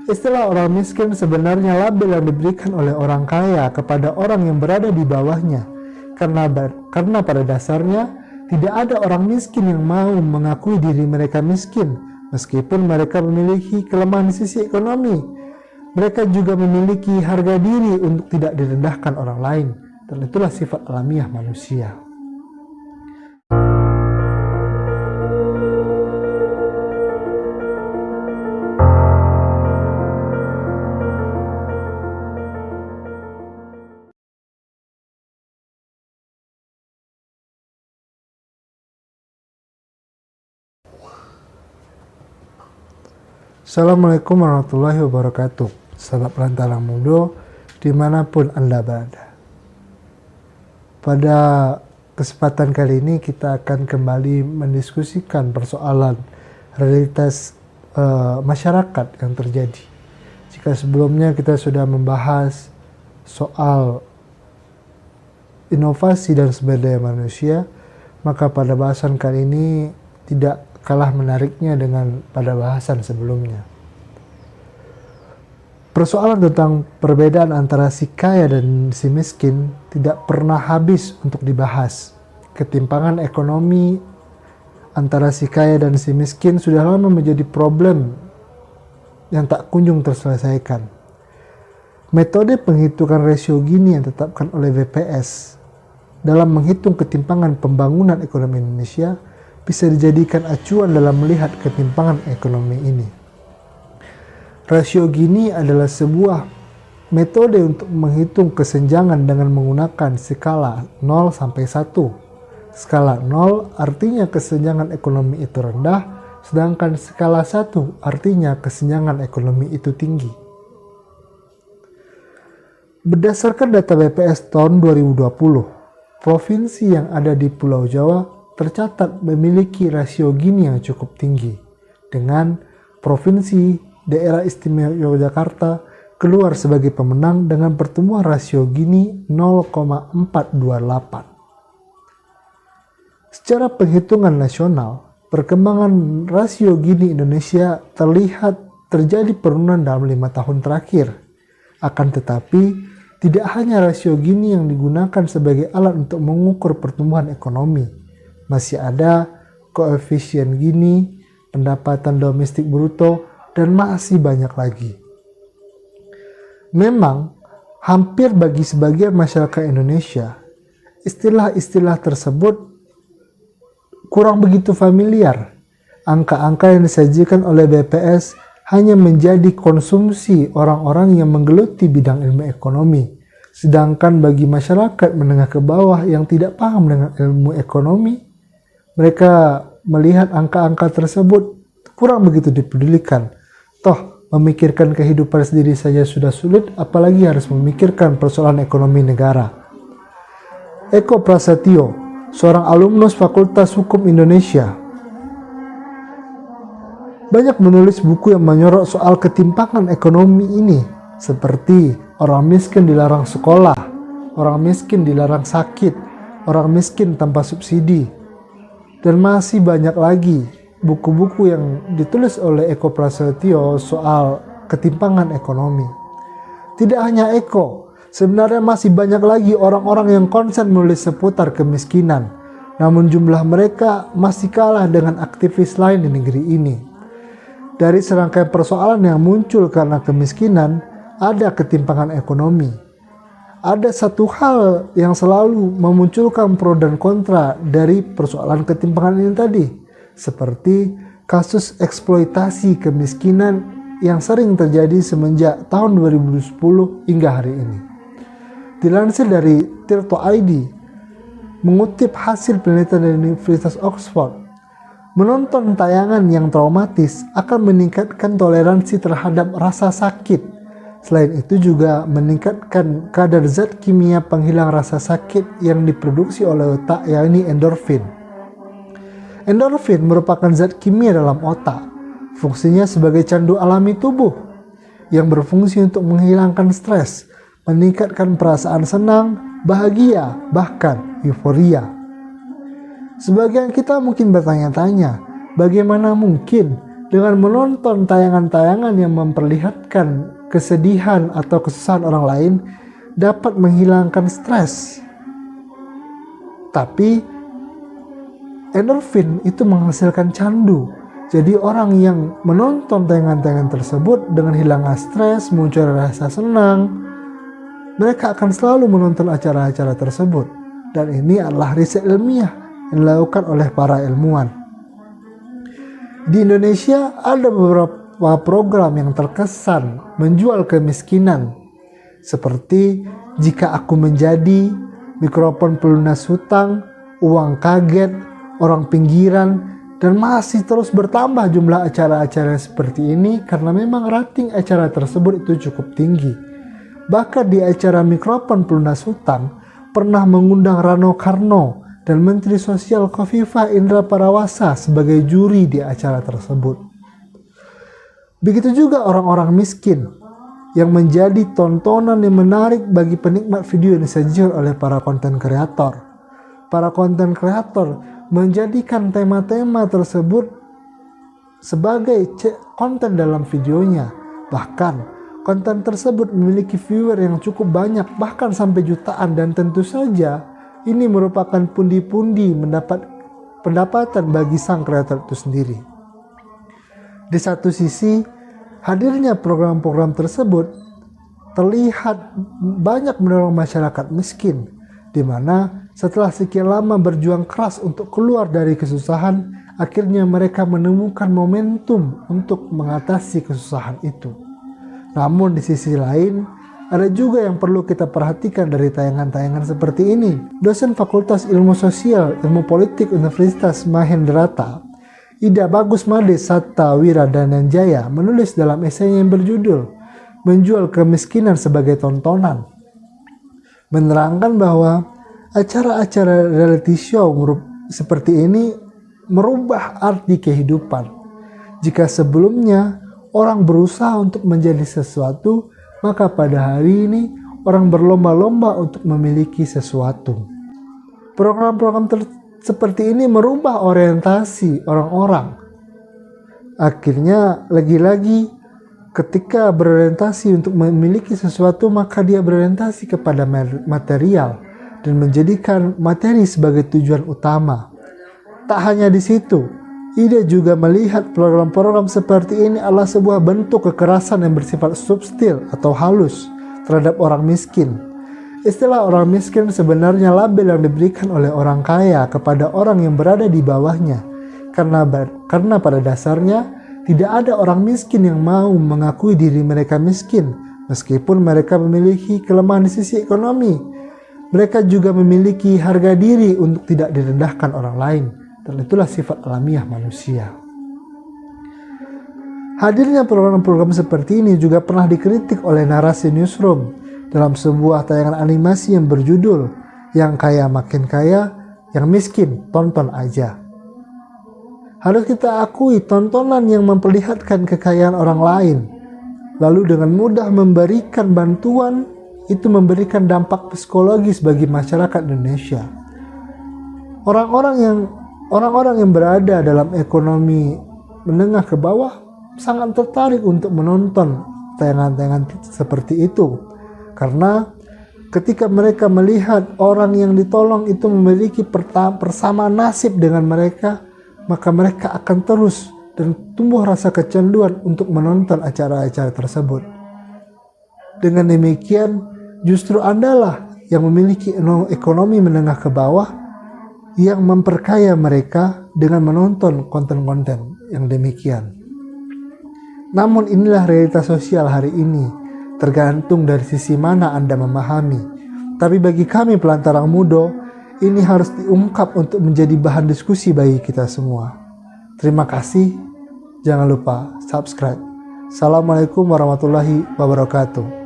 Istilah orang miskin sebenarnya label yang diberikan oleh orang kaya kepada orang yang berada di bawahnya. Karena pada dasarnya tidak ada orang miskin yang mau mengakui diri mereka miskin, meskipun mereka memiliki kelemahan di sisi ekonomi. Mereka juga memiliki harga diri untuk tidak direndahkan orang lain, dan itulah sifat alamiah manusia. Assalamualaikum warahmatullahi wabarakatuh. Sahabat Pelantara Muda dimanapun Anda berada. Pada kesempatan kali ini kita akan kembali mendiskusikan persoalan realitas masyarakat yang terjadi. Jika sebelumnya kita sudah membahas soal inovasi dan sumber daya manusia, maka pada bahasan kali ini tidak kalah menariknya dengan pada bahasan sebelumnya. Persoalan tentang perbedaan antara si kaya dan si miskin tidak pernah habis untuk dibahas. Ketimpangan ekonomi antara si kaya dan si miskin sudah lama menjadi problem yang tak kunjung terselesaikan. Metode penghitungan rasio Gini yang ditetapkan oleh BPS dalam menghitung ketimpangan pembangunan ekonomi Indonesia bisa dijadikan acuan dalam melihat ketimpangan ekonomi ini. Rasio Gini adalah sebuah metode untuk menghitung kesenjangan dengan menggunakan skala 0 sampai 1. Skala 0 artinya kesenjangan ekonomi itu rendah, sedangkan skala 1 artinya kesenjangan ekonomi itu tinggi. Berdasarkan data BPS tahun 2020, provinsi yang ada di Pulau Jawa tercatat memiliki rasio Gini yang cukup tinggi, dengan Provinsi Daerah Istimewa Yogyakarta keluar sebagai pemenang dengan pertumbuhan rasio Gini 0,428. Secara penghitungan nasional, perkembangan rasio Gini Indonesia terlihat terjadi penurunan dalam 5 tahun terakhir. Akan tetapi, tidak hanya rasio Gini yang digunakan sebagai alat untuk mengukur pertumbuhan ekonomi. Masih ada koefisien Gini, pendapatan domestik bruto, dan masih banyak lagi. Memang, hampir bagi sebagian masyarakat Indonesia, istilah-istilah tersebut kurang begitu familiar. Angka-angka yang disajikan oleh BPS hanya menjadi konsumsi orang-orang yang menggeluti bidang ilmu ekonomi. Sedangkan bagi masyarakat menengah ke bawah yang tidak paham dengan ilmu ekonomi, mereka melihat angka-angka tersebut kurang begitu dipedulikan. Toh, memikirkan kehidupan sendiri saja sudah sulit, apalagi harus memikirkan persoalan ekonomi negara. Eko Prasetyo, seorang alumnus Fakultas Hukum Indonesia, banyak menulis buku yang menyorot soal ketimpangan ekonomi ini, seperti orang miskin dilarang sekolah, orang miskin dilarang sakit, orang miskin tanpa subsidi, dan masih banyak lagi buku-buku yang ditulis oleh Eko Prasetyo soal ketimpangan ekonomi. Tidak hanya Eko, sebenarnya masih banyak lagi orang-orang yang konsen menulis seputar kemiskinan, namun jumlah mereka masih kalah dengan aktivis lain di negeri ini. Dari serangkaian persoalan yang muncul karena kemiskinan, ada ketimpangan ekonomi. Ada satu hal yang selalu memunculkan pro dan kontra dari persoalan ketimpangan ini tadi, seperti kasus eksploitasi kemiskinan yang sering terjadi semenjak tahun 2010 hingga hari ini. Dilansir dari Tirto ID, mengutip hasil penelitian dari Universitas Oxford, menonton tayangan yang traumatis akan meningkatkan toleransi terhadap rasa sakit. Selain itu juga meningkatkan kadar zat kimia penghilang rasa sakit yang diproduksi oleh otak, yakni endorfin. Endorfin merupakan zat kimia dalam otak. Fungsinya sebagai candu alami tubuh yang berfungsi untuk menghilangkan stres, meningkatkan perasaan senang, bahagia, bahkan euforia. Sebagian kita mungkin bertanya-tanya, bagaimana mungkin Dengan menonton tayangan-tayangan yang memperlihatkan kesedihan atau kesusahan orang lain dapat menghilangkan stres. Tapi endorfin itu menghasilkan candu. Jadi orang yang menonton tayangan-tayangan tersebut dengan hilangnya stres, muncul rasa senang, mereka akan selalu menonton acara-acara tersebut. Dan ini adalah riset ilmiah yang dilakukan oleh para ilmuwan. Di Indonesia ada beberapa program yang terkesan menjual kemiskinan, seperti Jika Aku Menjadi, Mikrofon Pelunas Hutang, Uang Kaget, Orang Pinggiran, dan masih terus bertambah jumlah acara-acara seperti ini karena memang rating acara tersebut itu cukup tinggi. Bahkan di acara Mikrofon Pelunas Hutang pernah mengundang Rano Karno dan Menteri Sosial Khofifah Indra Parawasa sebagai juri di acara tersebut. Begitu juga orang-orang miskin yang menjadi tontonan yang menarik bagi penikmat video yang disajikan oleh para konten kreator. Para konten kreator menjadikan tema-tema tersebut sebagai konten dalam videonya. Bahkan konten tersebut memiliki viewer yang cukup banyak, bahkan sampai jutaan, dan tentu saja ini merupakan pundi-pundi mendapat pendapatan bagi sang kreator itu sendiri. Di satu sisi, hadirnya program-program tersebut terlihat banyak mendorong masyarakat miskin, di mana setelah sekian lama berjuang keras untuk keluar dari kesusahan, akhirnya mereka menemukan momentum untuk mengatasi kesusahan itu. Namun di sisi lain, ada juga yang perlu kita perhatikan dari tayangan-tayangan seperti ini. Dosen Fakultas Ilmu Sosial, Ilmu Politik Universitas Mahendrata, Ida Bagus Made Satta Wiradananjaya, menulis dalam esainya yang berjudul Menjual Kemiskinan sebagai Tontonan, menerangkan bahwa acara-acara reality show seperti ini merubah arti kehidupan. Jika sebelumnya orang berusaha untuk menjadi sesuatu, maka pada hari ini orang berlomba-lomba untuk memiliki sesuatu. Program-program seperti ini merubah orientasi orang-orang. Akhirnya lagi-lagi ketika berorientasi untuk memiliki sesuatu, maka dia berorientasi kepada material dan menjadikan materi sebagai tujuan utama. Tak hanya di situ, Ida juga melihat program-program seperti ini adalah sebuah bentuk kekerasan yang bersifat subtil atau halus terhadap orang miskin. Istilah orang miskin sebenarnya label yang diberikan oleh orang kaya kepada orang yang berada di bawahnya. Karena pada dasarnya tidak ada orang miskin yang mau mengakui diri mereka miskin, meskipun mereka memiliki kelemahan di sisi ekonomi. Mereka juga memiliki harga diri untuk tidak direndahkan orang lain. Dan itulah sifat alamiah manusia. Hadirnya program-program seperti ini juga pernah dikritik oleh Narasi Newsroom dalam sebuah tayangan animasi yang berjudul Yang Kaya Makin Kaya, Yang Miskin Tonton Aja. Harus kita akui, tontonan yang memperlihatkan kekayaan orang lain, lalu dengan mudah memberikan bantuan, itu memberikan dampak psikologis bagi masyarakat Indonesia. Orang-orang yang berada dalam ekonomi menengah ke bawah sangat tertarik untuk menonton tayangan-tayangan seperti itu. Karena ketika mereka melihat orang yang ditolong itu memiliki persamaan nasib dengan mereka, maka mereka akan terus dan tumbuh rasa kecanduan untuk menonton acara-acara tersebut. Dengan demikian, justru Andalah yang memiliki ekonomi menengah ke bawah yang memperkaya mereka dengan menonton konten-konten yang demikian. Namun inilah realitas sosial hari ini, tergantung dari sisi mana Anda memahami. Tapi bagi kami Pelantara Muda, ini harus diungkap untuk menjadi bahan diskusi bagi kita semua. Terima kasih, jangan lupa subscribe. Assalamualaikum warahmatullahi wabarakatuh.